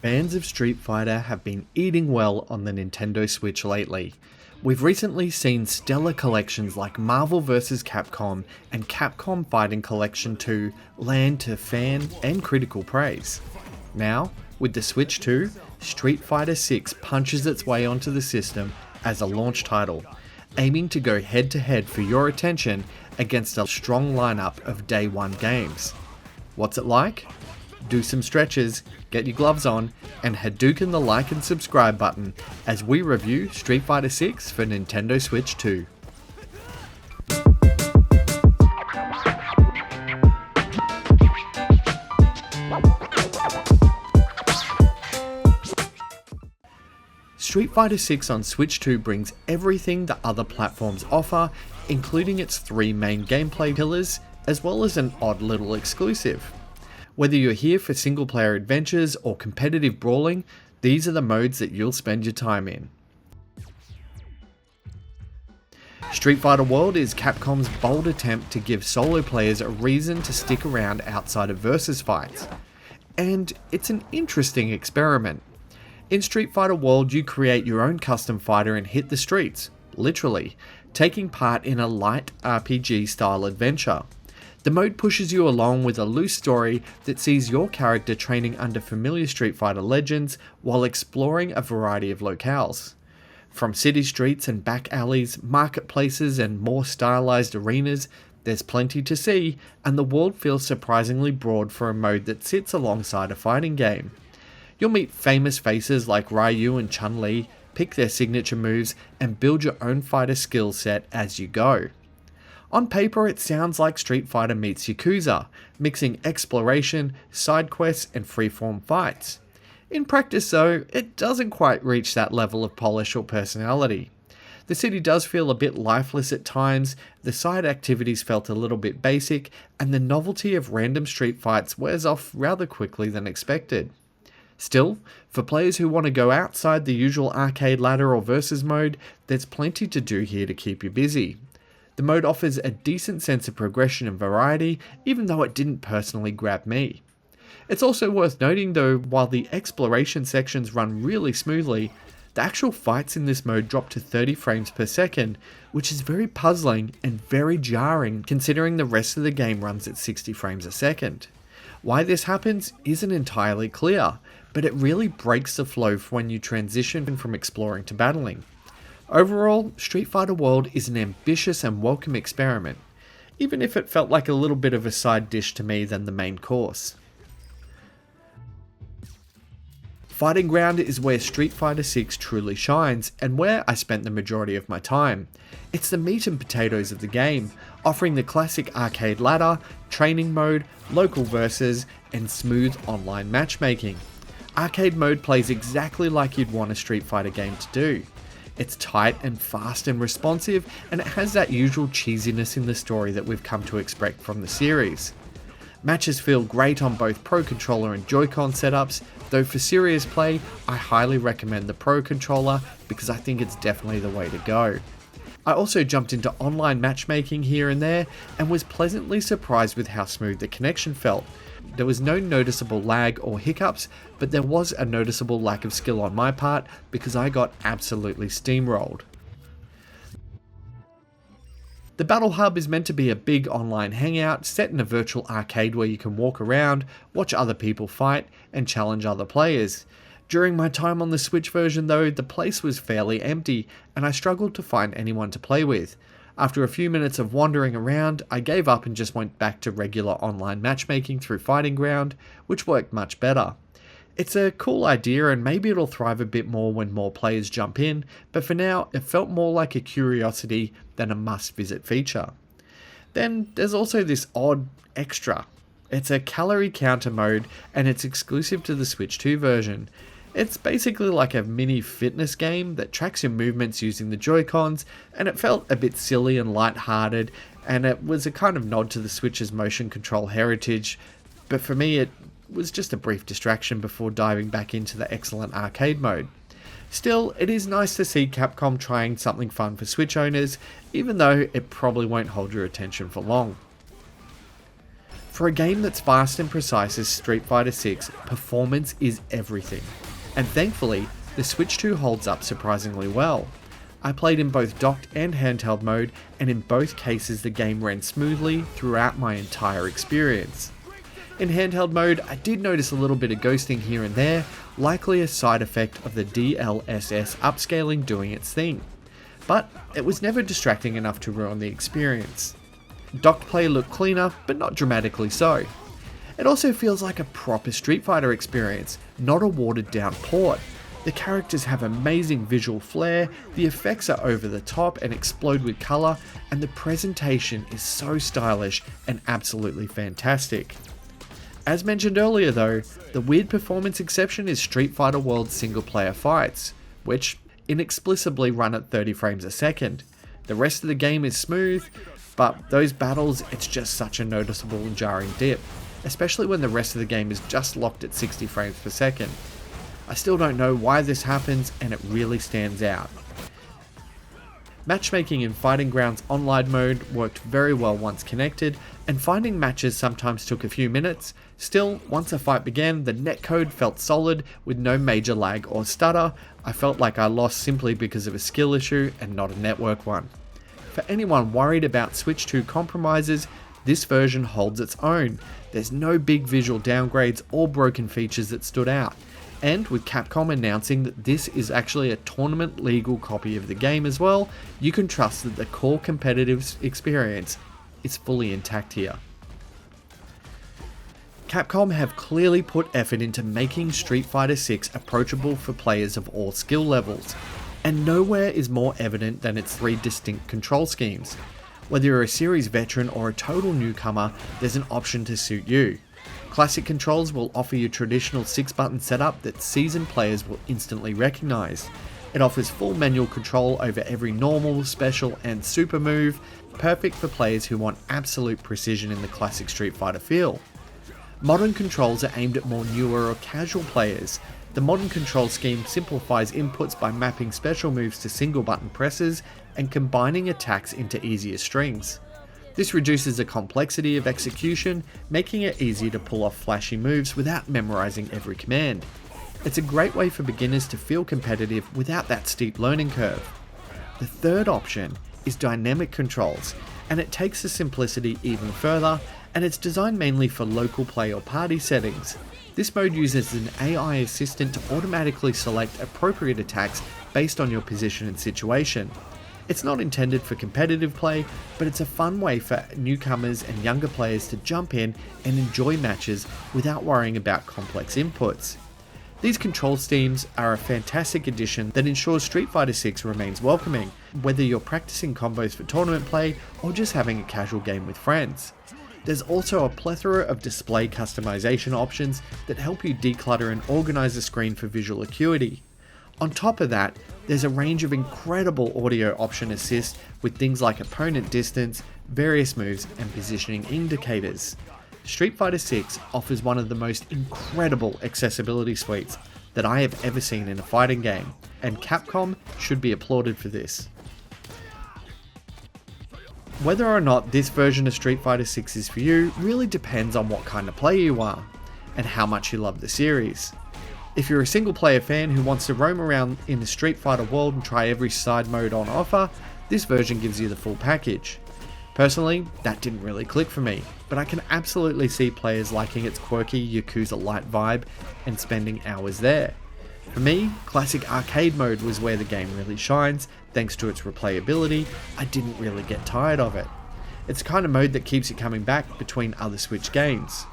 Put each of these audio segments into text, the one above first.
fans of Street Fighter have been eating well on the Nintendo Switch lately. We've recently seen stellar collections like Marvel vs. Capcom and Capcom Fighting Collection 2 land to fan and critical praise. Now, with the Switch 2, Street Fighter 6 punches its way onto the system as a launch title, aiming to go head to head for your attention against a strong lineup of day one games. What's it like? Do some stretches, get your gloves on, and Hadouken the like and subscribe button as we review Street Fighter 6 for Nintendo Switch 2. Street Fighter 6 on Switch 2 brings everything that other platforms offer, including its three main gameplay pillars, as well as an odd little exclusive. Whether you're here for single player adventures or competitive brawling, these are the modes that you'll spend your time in. Street Fighter World is Capcom's bold attempt to give solo players a reason to stick around outside of versus fights. And it's an interesting experiment. In Street Fighter World, you create your own custom fighter and hit the streets, literally, taking part in a light RPG style adventure. The mode pushes you along with a loose story that sees your character training under familiar Street Fighter legends while exploring a variety of locales. From city streets and back alleys, marketplaces and more stylized arenas, there's plenty to see, and the world feels surprisingly broad for a mode that sits alongside a fighting game. You'll meet famous faces like Ryu and Chun-Li, pick their signature moves, and build your own fighter skill set as you go. On paper, it sounds like Street Fighter meets Yakuza, mixing exploration, side quests, and freeform fights. In practice though, it doesn't quite reach that level of polish or personality. The city does feel a bit lifeless at times, the side activities felt a little bit basic, and the novelty of random street fights wears off rather quickly than expected. Still, for players who want to go outside the usual arcade ladder or versus mode, there's plenty to do here to keep you busy. The mode offers a decent sense of progression and variety, even though it didn't personally grab me. It's also worth noting though, while the exploration sections run really smoothly, the actual fights in this mode drop to 30 frames per second, which is very puzzling and very jarring considering the rest of the game runs at 60 frames a second. Why this happens isn't entirely clear, but it really breaks the flow for when you transition from exploring to battling. Overall, Street Fighter World is an ambitious and welcome experiment, even if it felt like a little bit of a side dish to me than the main course. Fighting Ground is where Street Fighter 6 truly shines, and where I spent the majority of my time. It's the meat and potatoes of the game, offering the classic arcade ladder, training mode, local versus, and smooth online matchmaking. Arcade mode plays exactly like you'd want a Street Fighter game to do. It's tight and fast and responsive, and it has that usual cheesiness in the story that we've come to expect from the series. Matches feel great on both Pro Controller and Joy-Con setups, though for serious play, I highly recommend the Pro Controller because I think it's definitely the way to go. I also jumped into online matchmaking here and there, and was pleasantly surprised with how smooth the connection felt. There was no noticeable lag or hiccups, but there was a noticeable lack of skill on my part because I got absolutely steamrolled. The Battle Hub is meant to be a big online hangout set in a virtual arcade where you can walk around, watch other people fight, and challenge other players. During my time on the Switch version though, the place was fairly empty, and I struggled to find anyone to play with. After a few minutes of wandering around, I gave up and just went back to regular online matchmaking through Fighting Ground, which worked much better. It's a cool idea and maybe it'll thrive a bit more when more players jump in, but for now it felt more like a curiosity than a must-visit feature. Then there's also this odd extra. It's a calorie counter mode and it's exclusive to the Switch 2 version. It's basically like a mini fitness game that tracks your movements using the Joy-Cons, and it felt a bit silly and light-hearted, and it was a kind of nod to the Switch's motion control heritage, but for me it was just a brief distraction before diving back into the excellent arcade mode. Still, it is nice to see Capcom trying something fun for Switch owners, even though it probably won't hold your attention for long. For a game that's fast and precise as Street Fighter 6, performance is everything. And thankfully, the Switch 2 holds up surprisingly well. I played in both docked and handheld mode, and in both cases the game ran smoothly throughout my entire experience. In handheld mode, I did notice a little bit of ghosting here and there, likely a side effect of the DLSS upscaling doing its thing. But it was never distracting enough to ruin the experience. Docked play looked cleaner, but not dramatically so. It also feels like a proper Street Fighter experience, not a watered down port. The characters have amazing visual flair, the effects are over the top and explode with colour, and the presentation is so stylish and absolutely fantastic. As mentioned earlier though, the weird performance exception is Street Fighter World's single player fights, which inexplicably run at 30 frames a second. The rest of the game is smooth, but those battles, it's just such a noticeable and jarring dip, especially when the rest of the game is just locked at 60 frames per second. I still don't know why this happens, and it really stands out. Matchmaking in Fighting Grounds online mode worked very well once connected, and finding matches sometimes took a few minutes. Still, once a fight began, the netcode felt solid with no major lag or stutter. I felt like I lost simply because of a skill issue and not a network one. For anyone worried about Switch 2 compromises, this version holds its own. There's no big visual downgrades or broken features that stood out. And with Capcom announcing that this is actually a tournament legal copy of the game as well, you can trust that the core competitive experience is fully intact here. Capcom have clearly put effort into making Street Fighter 6 approachable for players of all skill levels, and nowhere is more evident than its three distinct control schemes. Whether you're a series veteran or a total newcomer, there's an option to suit you. Classic controls will offer you traditional 6-button setup that seasoned players will instantly recognise. It offers full manual control over every normal, special and super move, perfect for players who want absolute precision in the classic Street Fighter feel. Modern controls are aimed at more newer or casual players. The modern control scheme simplifies inputs by mapping special moves to single button presses and combining attacks into easier strings. This reduces the complexity of execution, making it easy to pull off flashy moves without memorizing every command. It's a great way for beginners to feel competitive without that steep learning curve. The third option is dynamic controls, and it takes the simplicity even further, and it's designed mainly for local play or party settings. This mode uses an AI assistant to automatically select appropriate attacks based on your position and situation. It's not intended for competitive play, but it's a fun way for newcomers and younger players to jump in and enjoy matches without worrying about complex inputs. These control schemes are a fantastic addition that ensures Street Fighter 6 remains welcoming, whether you're practicing combos for tournament play or just having a casual game with friends. There's also a plethora of display customization options that help you declutter and organize the screen for visual acuity. On top of that, there's a range of incredible audio option assist with things like opponent distance, various moves, and positioning indicators. Street Fighter 6 offers one of the most incredible accessibility suites that I have ever seen in a fighting game, and Capcom should be applauded for this. Whether or not this version of Street Fighter 6 is for you really depends on what kind of player you are, and how much you love the series. If you're a single player fan who wants to roam around in the Street Fighter world and try every side mode on offer, this version gives you the full package. Personally, that didn't really click for me, but I can absolutely see players liking its quirky Yakuza-light vibe and spending hours there. For me, classic arcade mode was where the game really shines. Thanks to its replayability, I didn't really get tired of it. It's the kind of mode that keeps you coming back between other Switch games.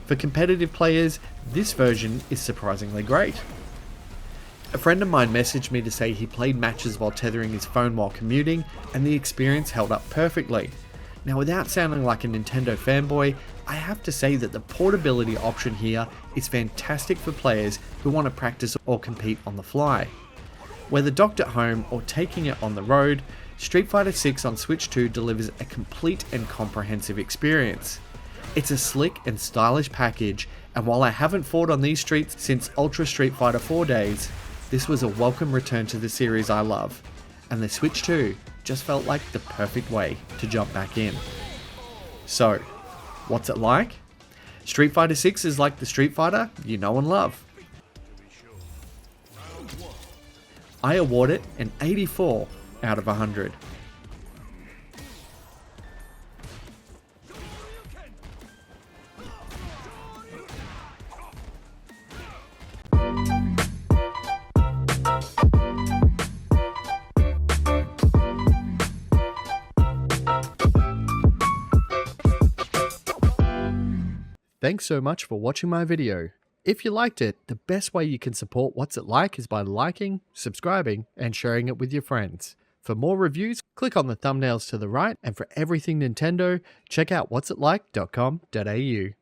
For competitive players, this version is surprisingly great. A friend of mine messaged me to say he played matches while tethering his phone while commuting, and the experience held up perfectly. Now, without sounding like a Nintendo fanboy, I have to say that the portability option here is fantastic for players who want to practice or compete on the fly. Whether docked at home or taking it on the road, Street Fighter 6 on Switch 2 delivers a complete and comprehensive experience. It's a slick and stylish package, and while I haven't fought on these streets since Ultra Street Fighter 4 days, this was a welcome return to the series I love, and the Switch 2 just felt like the perfect way to jump back in. So, What's it like? Street Fighter 6 is like the Street Fighter you know and love. I award it an 84 out of 100. Thanks so much for watching my video. If you liked it, the best way you can support What's It Like is by liking, subscribing, and sharing it with your friends. For more reviews, click on the thumbnails to the right, and for everything Nintendo, check out what'sitLike.com.au.